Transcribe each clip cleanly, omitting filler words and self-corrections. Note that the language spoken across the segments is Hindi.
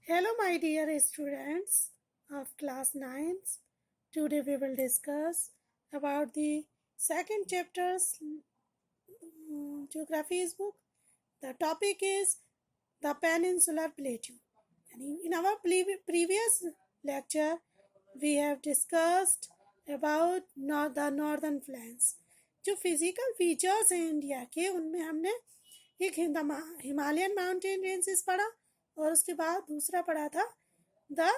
Hello, my dear students of class 9. Today we will discuss about the second chapter's geography's book. The topic is the Peninsular Plateau. And in our previous lecture, we have discussed about the northern flanks. जो फिजिकल फीचर्स हैं इंडिया के उनमें हमने एक हिमालयन माउंटेन रेंजेस पढ़ा और उसके बाद दूसरा पढ़ा था द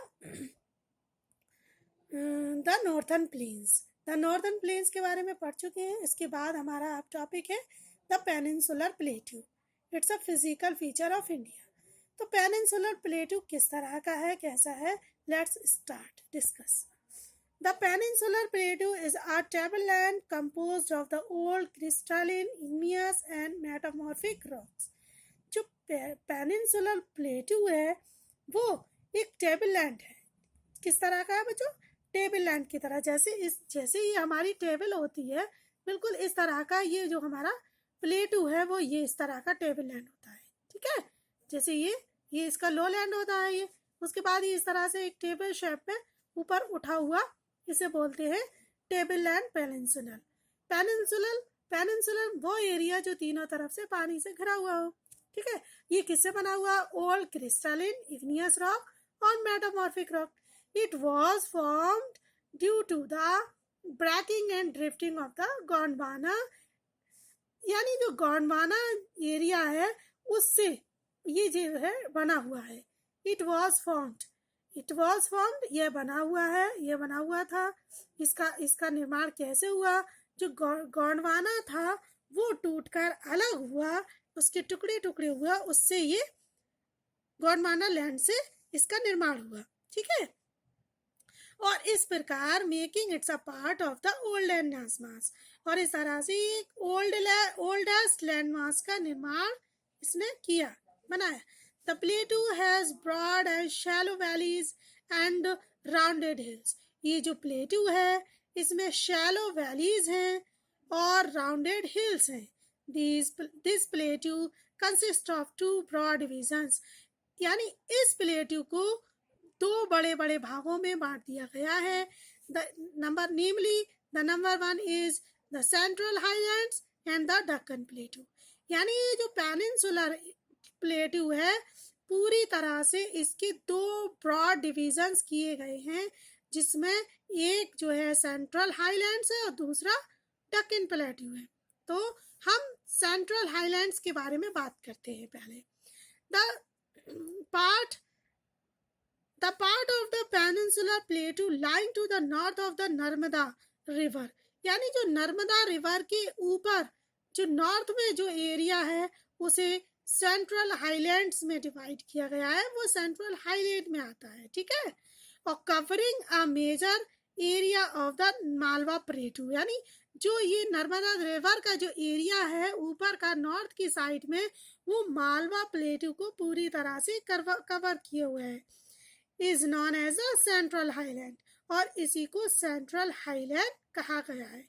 नॉर्थन प्लेन्स के बारे में पढ़ चुके हैं। इसके बाद हमारा अब टॉपिक है the peninsular plateau. It's a physical feature of India. तो पेनिनसुलर प्लेट्यू किस तरह का है, कैसा है, let's start discuss. The peninsular plateau is a tableland composed of the old crystalline, igneous and metamorphic rocks. जो पेनिनसुलर प्लेटू है वो एक टेबललैंड है। किस तरह का है बच्चों? टेबललैंड की तरह। जैसे ये हमारी टेबल होती है, बिल्कुल इस तरह का ये जो हमारा प्लेटू है वो ये इस तरह का टेबललैंड होता है। ठीक है, जैसे ये इसका लो लैंड होता है ये, उसके बाद ये इस तरह से एक टेबल शेप में ऊपर उठा हुआ, इसे बोलते हैं टेबललैंड पेनिनसुलर। पेनिनसुलर वो एरिया जो तीनों तरफ से पानी से घिरा हुआ हो। ठीक है, ये किससे बना हुआ? ओल्ड क्रिस्टलिन, इग्नियस रॉक और metamorphic rock. It was formed due to the breaking and drifting of the Gondwana, यानी जो गोंडवाना एरिया है उससे ये जो है बना हुआ है। इट वाज फॉर्म्ड, ये बना हुआ था। इसका निर्माण कैसे हुआ? जो गोंडवाना था वो टूटकर अलग हुआ, उसके टुकड़े टुकड़े हुआ, उससे ये गोंडवाना लैंड से इसका निर्माण हुआ। ठीक है, और इस प्रकार making it's a part of the old land mass, और इस तरह से ओल्डेस्ट लैंड मास का निर्माण इसने किया, बनाया। The plateau has broad and shallow valleys and rounded hills. ये जो प्लेटू है इसमें shallow valleys हैं और rounded hills हैं। This plateau consists of two broad divisions. यानी इस प्लेटू को दो बड़े बड़े भागों में बांट दिया गया है। The number one is the Central Highlands and the Deccan Plateau. यानी ये जो पेनिनसुलर प्लेटू है पूरी तरह से इसके दो ब्रॉड डिविजन्स किए गए हैं, जिसमें एक जो है सेंट्रल हाईलैंड्स है और दूसरा डक्कन प्लेटू है। तो हम सेंट्रल हाईलैंड्स के बारे में बात करते हैं पहले। The part of the peninsular plateau lying to the north of the Narmada river, यानी जो नर्मदा रिवर के ऊपर जो नॉर्थ में जो एरिया है उसे सेंट्रल हाईलैंड्स में डिवाइड किया गया है, वो सेंट्रल हाईलैंड में आता है। ठीक है, और covering a major area of the Malwa plateau, यानी जो ये नर्मदा रिवर का जो एरिया है ऊपर का नॉर्थ की साइड में, वो मालवा प्लेटू को पूरी तरह से कवर किए हुए है। Is known as a central highland, और इसी को सेंट्रल हाईलैंड कहा गया है।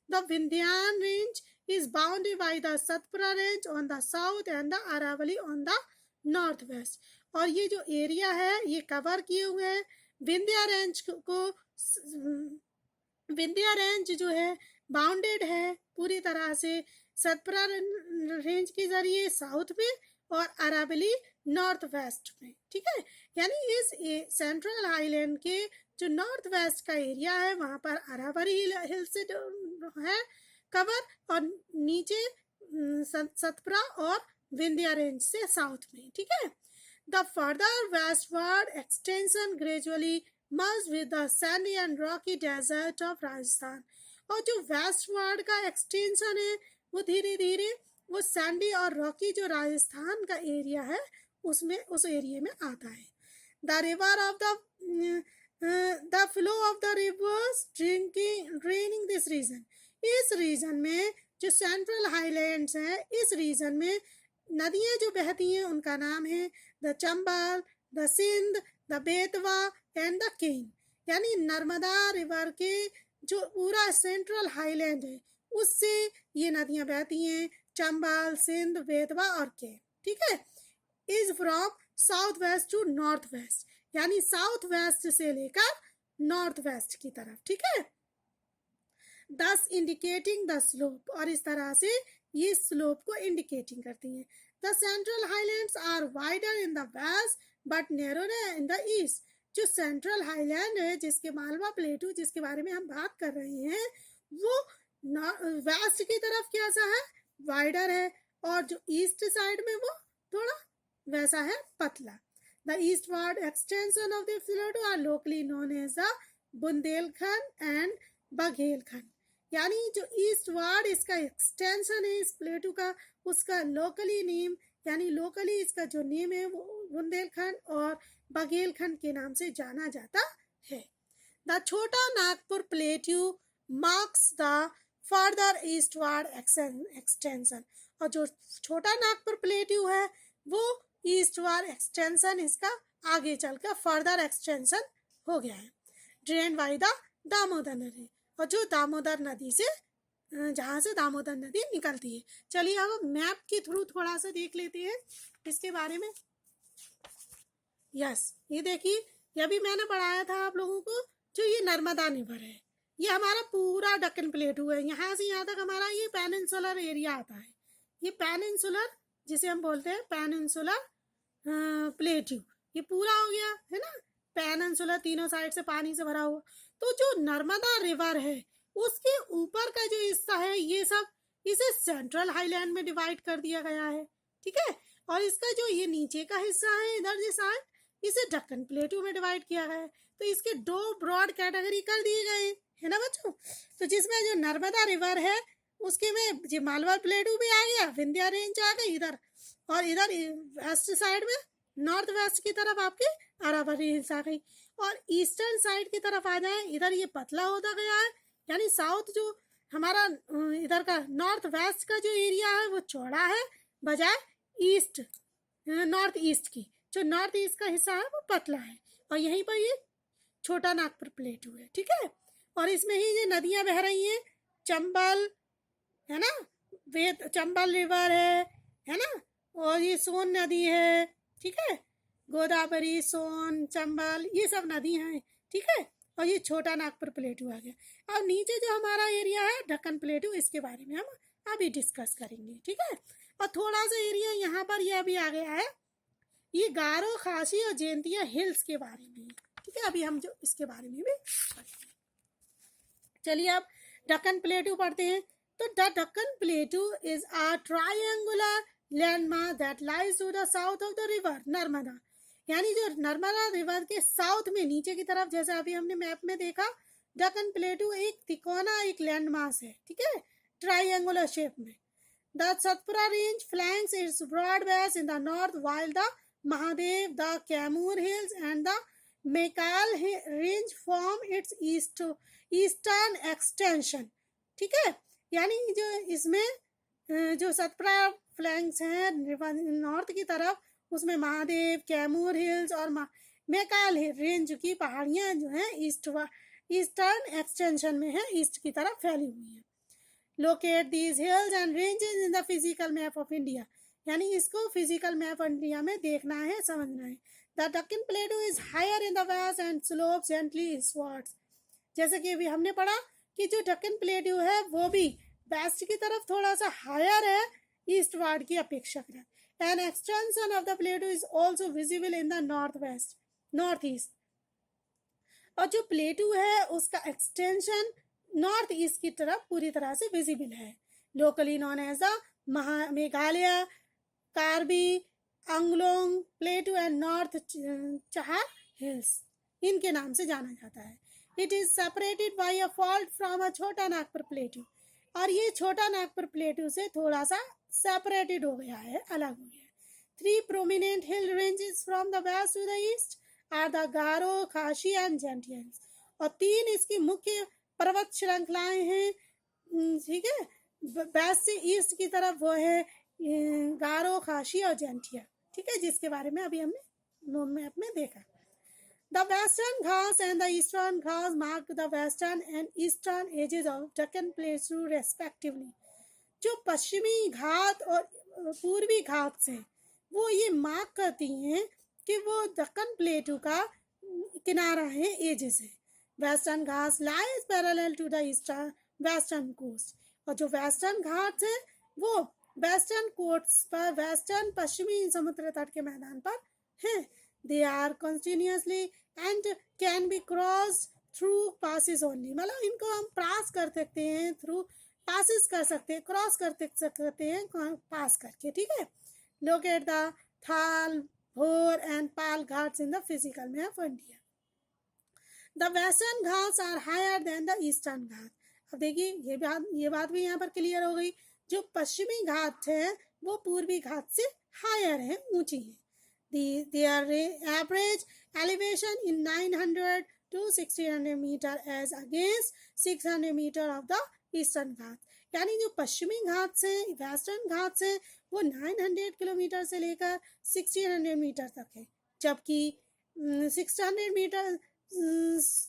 The Vindhyan range is bounded by the Satpura range on the south and the Aravalli on the northwest. और ये जो एरिया है ये कवर किए हुए हैं विंध्या रेंज जो है बाउंडेड है पूरी तरह से सतपुरा रेंज के जरिए साउथ में और अरावली नॉर्थ वेस्ट में। ठीक है, यानी इस सेंट्रल हाईलैंड के जो नॉर्थ वेस्ट का एरिया है वहां पर अरावली हिल से है कवर, और नीचे सतपुरा और विंध्या रेंज से साउथ में। ठीक है, the further westward extension gradually merge with the sandy and rocky desert of Rajasthan, और जो वेस्टवर्ड का एक्सटेंशन है वो धीरे धीरे वो सैंडी और रॉकी जो राजस्थान का एरिया है उस एरिया में आता है। The river of the flow of the rivers draining this region, इस रीजन में जो सेंट्रल हाईलैंड्स हैं इस रीजन में नदियां जो बहती हैं उनका नाम है the Chambal, the Sindh, the Betwa and the Ken, यानी नर्मदा रिवर के जो पूरा सेंट्रल हाईलैंड है उससे ये नदियां बहती हैं, चंबल, सिंध, बेतवा और केन। ठीक है, is from south west to north west, यानी साउथ वेस्ट से लेकर नॉर्थ वेस्ट की तरफ, ठीक है, दस इंडिकेटिंग द स्लोप, और इस तरह से ये स्लोप को इंडिकेटिंग करती हैं। The central highlands are wider in the west but narrower in the east. जो सेंट्रल हाईलैंड है, जिसके मालवा प्लेटू जिसके बारे में हम बात कर रहे हैं, वो वेस्ट की तरफ कैसा है, वाइडर है, और जो ईस्ट साइड में वो थोड़ा वैसा है, पतला। The eastward extension of the plateau are locally known as the Bundelkhand and Baghelkhand, यानी जो ईस्टवर्ड इसका एक्सटेंशन है इस प्लेटू का, उसका लोकली नेम, यानी लोकली इसका जो नेम है वो बुंदेलखंड और बघेलखंड के नाम से जाना जाता है। द छोटा Nagpur plateau marks the further eastward extension, और जो छोटा नागपुर प्लेट्यू है वो ईस्टवर्ड एक्सटेंशन इसका आगे चलकर फर्दर एक्सटेंशन हो गया है। ड्रेन बाय द दामोदर नदी, और जो दामोदर नदी से, जहाँ से दामोदर नदी निकलती है। चलिए अब मैप के थ्रू थोड़ा सा देख लेते हैं इसके बारे में। यस, ये देखिए, ये भी मैंने पढ़ाया था आप लोगों को, जो ये नर्मदा रिवर है, ये हमारा पूरा दक्कन प्लेटू है, यहाँ से यहाँ तक हमारा ये पेनिनसुलर एरिया आता है। ये पेनिनसुलर, जिसे हम बोलते हैं पेनिनसुलर प्लेटू, ये पूरा हो गया है ना, पेनिनसुलर तीनों साइड से पानी से भरा हुआ। तो जो नर्मदा रिवर है उसके ऊपर का जो हिस्सा है, ये सब इसे सेंट्रल हाईलैंड में डिवाइड कर दिया गया है, ठीक है, और इसका जो ये नीचे का हिस्सा है इधर जो साइड, इसे दक्कन प्लेटू में डिवाइड किया गया है। तो इसके दो ब्रॉड कैटेगरी कर दिए गए है ना बच्चों। तो जिसमें जो नर्मदा रिवर है उसके में जो मालवा प्लेटू भी आ गया, विंध्या रेंज आ गई इधर, और इधर वेस्ट साइड में नॉर्थ वेस्ट की तरफ आपकी अरावली हिल्स आ गई, और ईस्टर्न साइड की तरफ आ जाए इधर ये पतला होता गया है, यानी साउथ जो हमारा इधर का नॉर्थ वेस्ट का जो एरिया है वो चौड़ा है बजाय ईस्ट नॉर्थ ईस्ट की, जो नॉर्थ ईस्ट का हिस्सा है वो पतला है, और यहीं पर ये छोटा नागपुर प्लेटू है, ठीक है। और इसमें ही ये नदियां बह रही हैं, चंबल है ना, वेद चंबल रिवर है ना, और ये सोन नदी है, ठीक है, गोदावरी, सोन, चंबल, ये सब नदियां हैं, ठीक है, और ये छोटा नागपुर प्लेटू आ गया। अब नीचे जो हमारा एरिया है दक्कन प्लेटू, इसके बारे में हम अभी डिस्कस करेंगे, ठीक है। और थोड़ा सा एरिया यहाँ पर यह भी आ गया है, ये गारो, खासी और जयंतिया हिल्स के बारे में, ठीक है, अभी हम जो इसके बारे में भी पढ़ेंगे। चलिए अब दक्कन प्लेटू पढ़ते हैं। तो the Deccan plateau is a triangular landmark that lies to the south of the river Narmada, यानी जो नर्मदा रिवर के साउथ में नीचे की तरफ, जैसे अभी हमने मैप में देखा, दक्कन प्लेटू एक तिकोना एक लैंडमार्क है, ठीक है, ट्रायंगुलर शेप में। The Satpura range flanks its broad base in the north, while the Mahadev, the Kaimur hills and the Mekal range form its eastern extension, ठीक है, यानी जो इसमें जो सतपुरा फ्लैंक्स हैं नॉर्थ की तरफ, उसमें महादेव, कैमूर हिल्स और मेकाल रेंज की पहाड़ियां जो हैं ईस्टर्न एक्सटेंशन में है, ईस्ट की तरफ फैली हुई है। Locate these hills and ranges in the physical map of India, यानी इसको फिजिकल मैप इंडिया में देखना है, समझना है। The Deccan Plateau is higher in the west and slopes gently eastwards, जैसे कि अभी हमने पढ़ा कि जो डक्कन प्लेट्यू है वो भी वेस्ट की तरफ थोड़ा सा हायर है ईस्टवर्ड की अपेक्षाकृत। An extension of the plateau is also visible in the northwest, northeast, और जो प्लेटू है उसका एक्सटेंशन नॉर्थ ईस्ट की तरफ पूरी तरह से विजिबल है। Locally known as the Meghalaya, Karbi, Anglong plateau and north Cachar hills, इनके नाम से जाना जाता है। It is separated by a fault from a Chota Nagpur प्लेटू, और ये छोटा नागपुर प्लेटू से थोड़ा सा सेपरेटेड हो गया है, अलग हो गया है। 3 prominent hill ranges from the west to the east are the गारो, खासी एंड जेंटियंस, और 3 इसकी मुख्य पर्वत श्रृंखलाएं हैं, ठीक है, वेस्ट से ईस्ट की तरफ, वो है गारो, खासी और जेंटिया, ठीक है, जिसके बारे में अभी हमने मैप में देखा। The Western Ghats and the Eastern Ghats mark the western and eastern edges of Deccan Plateau respectively. जो पश्चिमी घाट और पूर्वी घाट से वो ये मार्क करती हैं कि वो दक्कन प्लेटू का किनारा है, एजेस है। Western Ghats lies parallel to the eastern western coast, और जो वेस्टर्न घाट्स है वो वेस्टर्न कोस्ट पर, वेस्टर्न पश्चिमी समुद्र तट के मैदान पर हैं। They are continuously and can be cross through passes only, मतलब इनको हम पास कर सकते हैं, थ्रू पासिस कर सकते हैं, क्रॉस कर सकते हैं पास करके, ठीक है। Locate the Thal, Bhor and Pal ghats in the physical map of India. The western Ghats are higher than the eastern ghat. अब देखिए ये बात भी यहाँ पर क्लियर हो गई, जो पश्चिमी घाट है वो पूर्वी घाट से हायर है, ऊंची है। Their average elevation in 900 to 1600 meter as against 600 meter of the eastern घाट। यानी जो पश्चिमी घाट से वेस्टर्न घाट से वो 900 किलोमीटर से लेकर 1600 मीटर तक है, जबकि 600 मीटर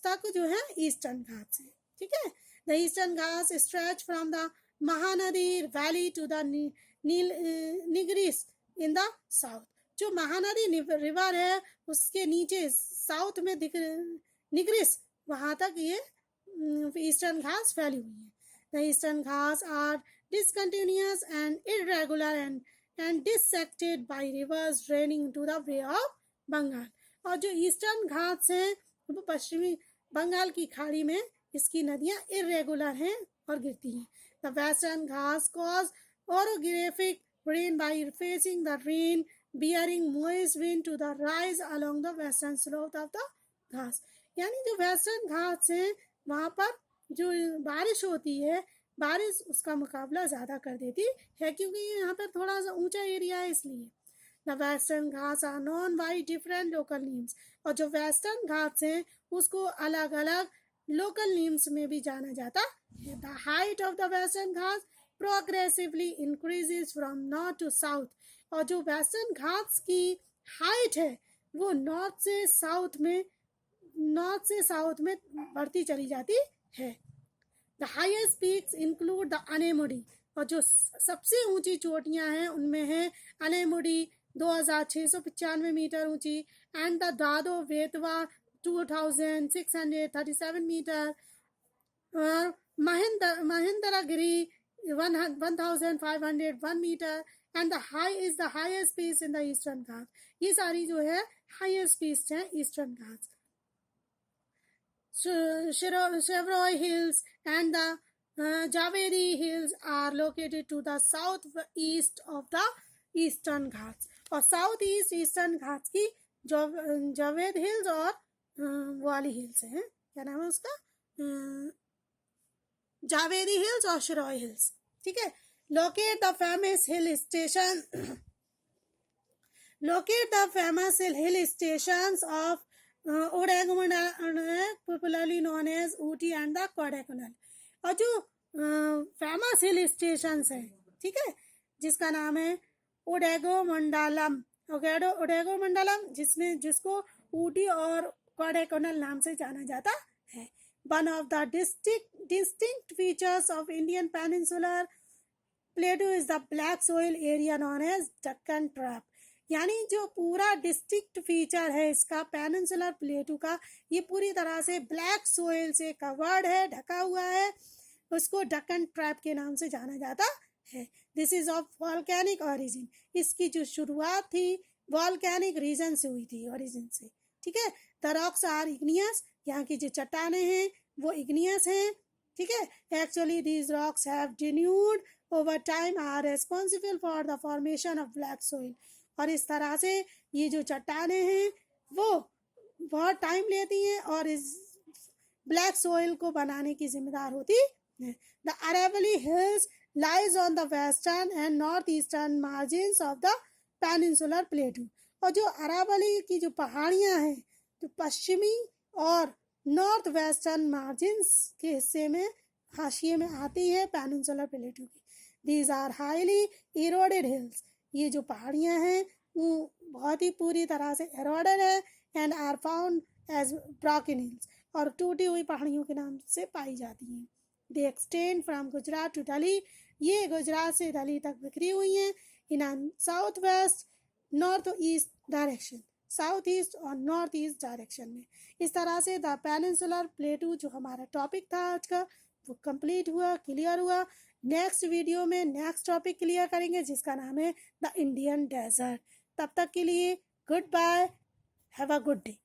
तक जो है ईस्टर्न घाट से, ठीक है। The eastern ghat stretch from the Mahanadi valley to the Nilgiris in the south. जो महानदी रिवर है उसके नीचे साउथ में निग्रिस, वहां तक ये ईस्टर्न घाट्स फैली हुई है। The eastern Ghats are discontinuous and irregular and dissected by rivers draining to the bay of Bengal. और जो ईस्टर्न घाट्स हैं वो पश्चिमी बंगाल की खाड़ी में इसकी नदियां इरेगुलर हैं और गिरती हैं। The western Ghats cause orographic rain by facing the rain bearing moist wind to the rise along the western slope of the Ghats. यानी जो वेस्टर्न घाट्स हैं वहाँ पर जो बारिश होती है, बारिश उसका मुकाबला ज़्यादा कर देती है, क्योंकि यहाँ पर थोड़ा सा ऊंचा एरिया है इसलिए। The western Ghats are known by different local names, और जो वेस्टर्न घाट्स हैं उसको अलग अलग लोकल नेम्स में भी जाना जाता है। The height of the western Ghats progressively increases from north to south, और जो वेस्टर्न घाट्स की हाइट है वो नॉर्थ से साउथ में बढ़ती चली जाती है। The highest peaks include the Anamudi, और जो सबसे ऊंची चोटियां हैं उनमें है अनेमुडी 2695 मीटर ऊंची, एंड द दादो वेतवा 2637 मीटर, और Mahendragiri 1501 metre, and the highest peak in the eastern ghat. ये सारी जो है हाईएस्ट पीक्स हैं eastern ghat. Chevrolet Hills and the Javeri Hills are located to the southeast of the eastern Ghats, और साउथ ईस्ट ईस्टर्न घाट्स की जावेद हिल्स और वाली हिल्स हैं, क्या नाम है उसका, जावेरी हिल्स और शिरोई हिल्स, ठीक है। Locate the famous hill stations of Odaigamundala, popularly known as Ooty and the Kodaikanal। और जो फेमस हिल स्टेशंस है, ठीक है, जिसका नाम है ओडेगोमंडलम, जिसको ऊटी और कोडाइकनाल नाम से जाना जाता है। One of the distinct features of Indian peninsular plateau is the black soil area known as Deccan Trap। यानी जो पूरा डिस्ट्रिक्ट फीचर है इसका पेनिनसुलर प्लेटू का, ये पूरी तरह से ब्लैक सोइल से कवर्ड है, ढका हुआ है, उसको डक्कन ट्रैप के नाम से जाना जाता है। This is of volcanic origin, इसकी जो शुरुआत थी वॉल्केनिक रीजन से हुई थी, ओरिजिन से, ठीक है। द रॉक्स आर इग्नियस, यहाँ की जो चट्टाने हैं वो इग्नियस हैं, ठीक है। Actually these rocks have denuded over time are responsible for the formation of black soil, और इस तरह से ये जो चट्टाने हैं वो बहुत टाइम लेती हैं और इस ब्लैक सोइल को बनाने की जिम्मेदार होती है। The Aravalli hills lies on the western and north eastern margins of the peninsular plateau, और जो अरावली की जो पहाड़ियाँ हैं जो पश्चिमी और नॉर्थ वेस्टर्न मार्जिन्स के हिस्से में हाशिए में आती है पेनिनसुलर प्लेटू की। These are highly eroded hills, ये जो पहाड़ियाँ हैं वो बहुत ही पूरी तरह से एरोडेड है, and are found as broken hills, और टूटी हुई पहाड़ियों के नाम से पाई जाती हैं। They extend from Gujarat to Delhi, ये गुजरात से दिल्ली तक बिखरी हुई हैं in south west north east direction. South east और नॉर्थ ईस्ट डायरेक्शन में। इस तरह से द पेनिनसुलर प्लेटू जो हमारा टॉपिक था आज का वो कंप्लीट हुआ, क्लियर हुआ। नेक्स्ट वीडियो में नेक्स्ट टॉपिक क्लियर करेंगे जिसका नाम है द इंडियन डेजर्ट। तब तक के लिए good bye, have a good day.